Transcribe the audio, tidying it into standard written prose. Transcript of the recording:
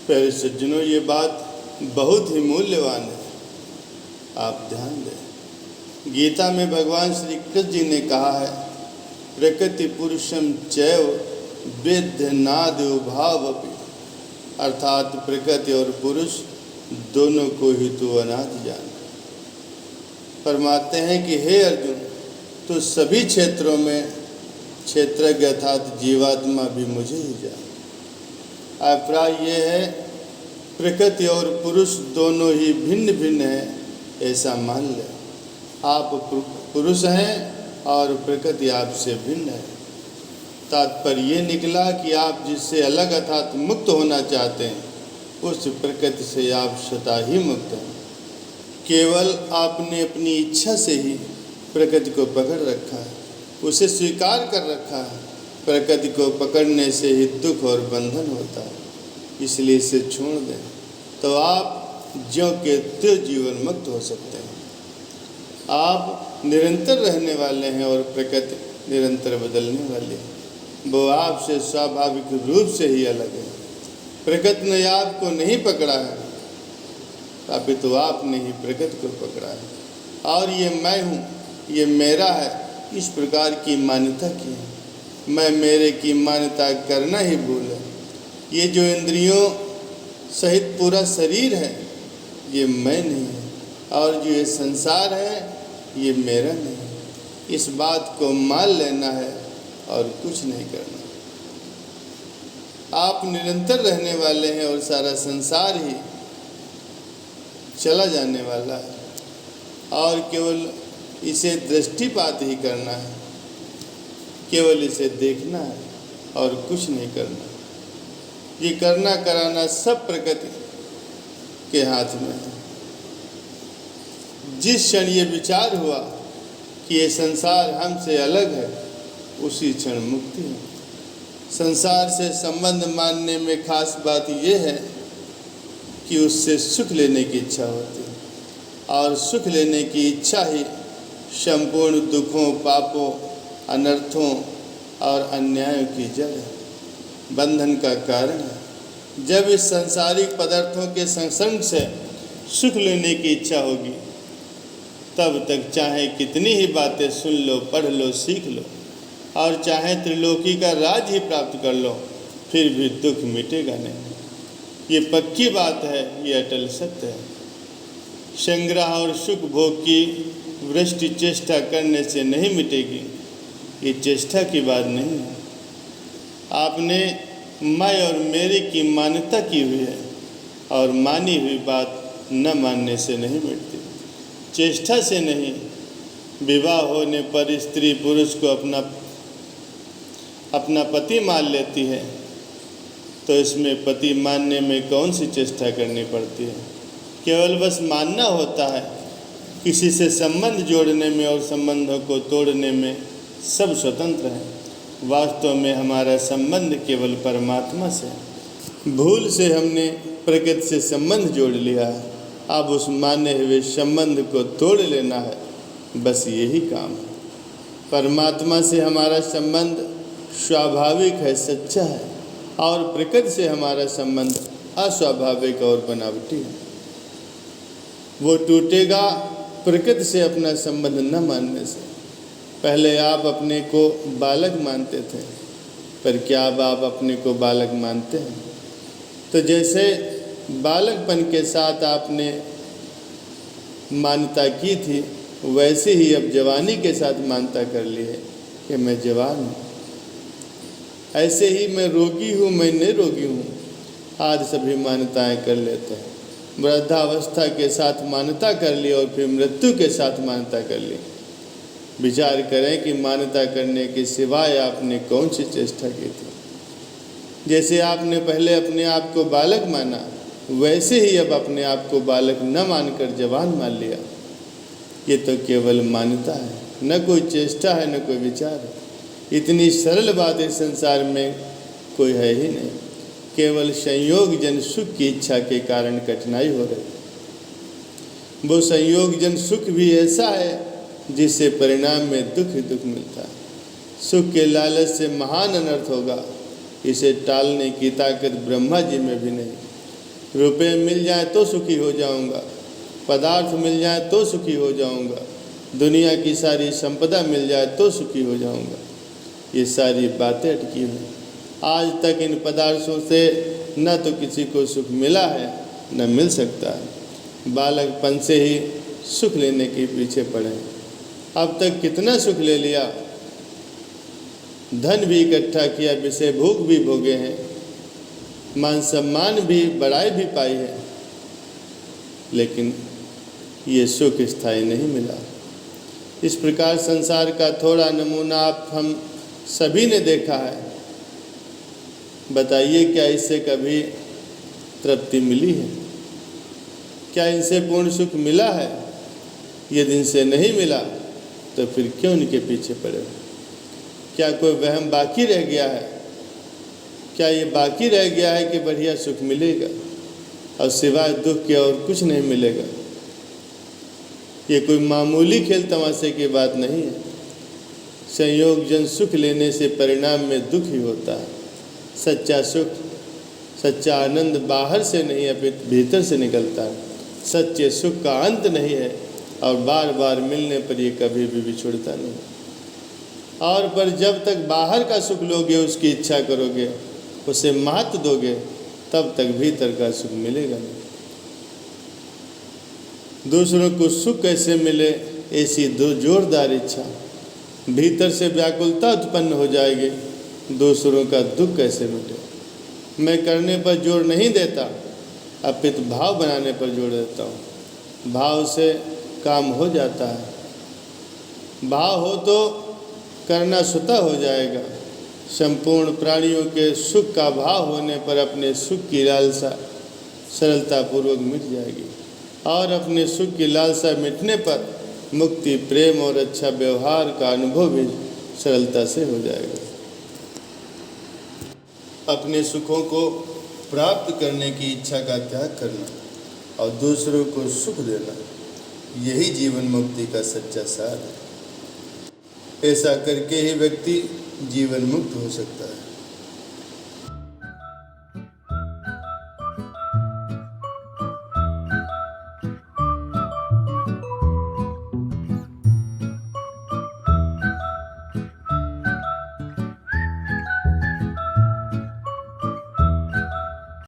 प्यारे सज्जनों, ये बात बहुत ही मूल्यवान है, आप ध्यान दें। गीता में भगवान श्री कृष्ण जी ने कहा है, प्रकृति पुरुषम चैव वेद्यनाद उभावपि, अर्थात प्रकृति और पुरुष दोनों को ही तू अनादि जान। फरमाते हैं कि हे अर्जुन, तो सभी क्षेत्रों में क्षेत्रज्ञ अर्थात जीवात्मा भी मुझे ही जान। अभिप्राय ये है, प्रकृति और पुरुष दोनों ही भिन्न भिन्न हैं, ऐसा मान लें। आप पुरुष हैं और प्रकृति आपसे भिन्न है। तात्पर्य ये निकला कि आप जिससे अलग अर्थात मुक्त होना चाहते हैं, उस प्रकृति से आप स्वतः ही मुक्त हैं। केवल आपने अपनी इच्छा से ही प्रकृति को पकड़ रखा है, उसे स्वीकार कर रखा है। प्रकृति को पकड़ने से ही दुख और बंधन होता है, इसलिए इसे छोड़ दें तो आप ज्यों के त्यों जीवन मुक्त हो सकते हैं। आप निरंतर रहने वाले हैं और प्रकृति निरंतर बदलने वाली है। वो आपसे स्वाभाविक रूप से ही अलग है। प्रकृति ने आपको नहीं पकड़ा है, अभी तो आपने ही प्रकृति को पकड़ा है। और ये मैं हूँ, ये मेरा है, इस प्रकार की मान्यता की है। मैं मेरे की मान्यता करना ही भूल है। ये जो इंद्रियों सहित पूरा शरीर है, ये मैं नहीं है, और जो ये संसार है, ये मेरा नहीं है। इस बात को मान लेना है और कुछ नहीं करना। आप निरंतर रहने वाले हैं और सारा संसार ही चला जाने वाला है, और केवल इसे दृष्टिपात ही करना है, केवल इसे देखना है और कुछ नहीं करना। ये करना कराना सब प्रकृति के हाथ में है। जिस क्षण ये विचार हुआ कि ये संसार हमसे अलग है, उसी क्षण मुक्ति है। संसार से संबंध मानने में खास बात यह है कि उससे सुख लेने की इच्छा होती है, और सुख लेने की इच्छा ही संपूर्ण दुखों, पापों, अनर्थों और अन्यायों की जड़ है, बंधन का कारण है। जब इस सांसारिक पदार्थों के संसर्ग से सुख लेने की इच्छा होगी, तब तक चाहे कितनी ही बातें सुन लो, पढ़ लो, सीख लो, और चाहे त्रिलोकी का राज ही प्राप्त कर लो, फिर भी दुख मिटेगा नहीं। ये पक्की बात है, ये अटल सत्य है। संग्रह और सुख भोग की वृष्टि चेष्टा करने से नहीं मिटेगी, ये चेष्टा की बात नहीं है। आपने मैं और मेरे की मान्यता की हुई है, और मानी हुई बात न मानने से नहीं मिटती, चेष्टा से नहीं। विवाह होने पर स्त्री पुरुष को अपना पति मान लेती है, तो इसमें पति मानने में कौन सी चेष्टा करनी पड़ती है? केवल बस मानना होता है। किसी से संबंध जोड़ने में और संबंधों को तोड़ने में सब स्वतंत्र हैं। वास्तव में हमारा संबंध केवल परमात्मा से है। भूल से हमने प्रकृति से संबंध जोड़ लिया है, अब उस माने हुए संबंध को तोड़ लेना है, बस यही काम है। परमात्मा से हमारा संबंध स्वाभाविक है, सच्चा है, और प्रकृति से हमारा संबंध अस्वाभाविक और बनावटी है। वो टूटेगा प्रकृति से अपना संबंध न मानने से। पहले आप अपने को बालक मानते थे, पर क्या अब आप अपने को बालक मानते हैं? तो जैसे बालकपन के साथ आपने मान्यता की थी, वैसे ही अब जवानी के साथ मान्यता कर ली है कि मैं जवान हूँ। ऐसे ही मैं रोगी हूँ, मैं निरोगी हूँ, आज सभी मान्यताएं कर लेते हैं। वृद्धावस्था के साथ मान्यता कर ली और फिर मृत्यु के साथ मान्यता कर ली। विचार करें कि मान्यता करने के सिवाय आपने कौन सी चेष्टा की थी। जैसे आपने पहले अपने आप को बालक माना, वैसे ही अब अपने आप को बालक न मानकर जवान मान लिया। ये तो केवल मान्यता है, न कोई चेष्टा है, न कोई विचार है। इतनी सरल बात इस संसार में कोई है ही नहीं। केवल संयोग जन सुख की इच्छा के कारण कठिनाई हो रही। वो संयोग जन सुख भी ऐसा है जिससे परिणाम में दुख ही दुख मिलता है। सुख के लालच से महान अनर्थ होगा, इसे टालने की ताकत ब्रह्मा जी में भी नहीं। रुपए मिल जाए तो सुखी हो जाऊंगा, पदार्थ मिल जाए तो सुखी हो जाऊंगा, दुनिया की सारी संपदा मिल जाए तो सुखी हो जाऊंगा। ये सारी बातें अटकी हुई। आज तक इन पदार्थों से न तो किसी को सुख मिला है न मिल सकता है। बालकपन से ही सुख लेने के पीछे पड़े हैं। अब तक कितना सुख ले लिया, धन भी इकट्ठा किया, विषय भोग भी भोगे हैं, मान सम्मान भी, बड़ाई भी पाई है, लेकिन ये सुख स्थायी नहीं मिला। इस प्रकार संसार का थोड़ा नमूना आप हम सभी ने देखा है। बताइए, क्या इससे कभी तृप्ति मिली है? क्या इनसे पूर्ण सुख मिला है? यदि इनसे नहीं मिला तो फिर क्यों इनके पीछे पड़े? क्या कोई वहम बाकी रह गया है? क्या ये बाकी रह गया है कि बढ़िया सुख मिलेगा और सिवाय दुख के और कुछ नहीं मिलेगा? ये कोई मामूली खेल तमाशे की बात नहीं है। संयोग जन सुख लेने से परिणाम में दुख ही होता है। सच्चा सुख, सच्चा आनंद बाहर से नहीं अपितु भीतर से निकलता है। सच्चे सुख का अंत नहीं है और बार बार मिलने पर ये कभी भी बिछुड़ता नहीं। और पर जब तक बाहर का सुख लोगे, उसकी इच्छा करोगे, उसे महत्व दोगे, तब तक भीतर का सुख मिलेगा नहीं। दूसरों को सुख कैसे मिले, ऐसी दो जोरदार इच्छा, भीतर से व्याकुलता उत्पन्न हो जाएगी। दूसरों का दुख कैसे मिटे? मैं करने पर जोर नहीं देता, अपितु भाव बनाने पर जोर देता हूँ। भाव से काम हो जाता है। भाव हो तो करना स्वतः हो जाएगा। संपूर्ण प्राणियों के सुख का भाव होने पर अपने सुख की लालसा सरलतापूर्वक मिट जाएगी और अपने सुख की लालसा मिटने पर मुक्ति, प्रेम और अच्छा व्यवहार का अनुभव भी सरलता से हो जाएगा। अपने सुखों को प्राप्त करने की इच्छा का त्याग करना और दूसरों को सुख देना, यही जीवन मुक्ति का सच्चा सार है। ऐसा करके ही व्यक्ति जीवन मुक्त हो सकता है।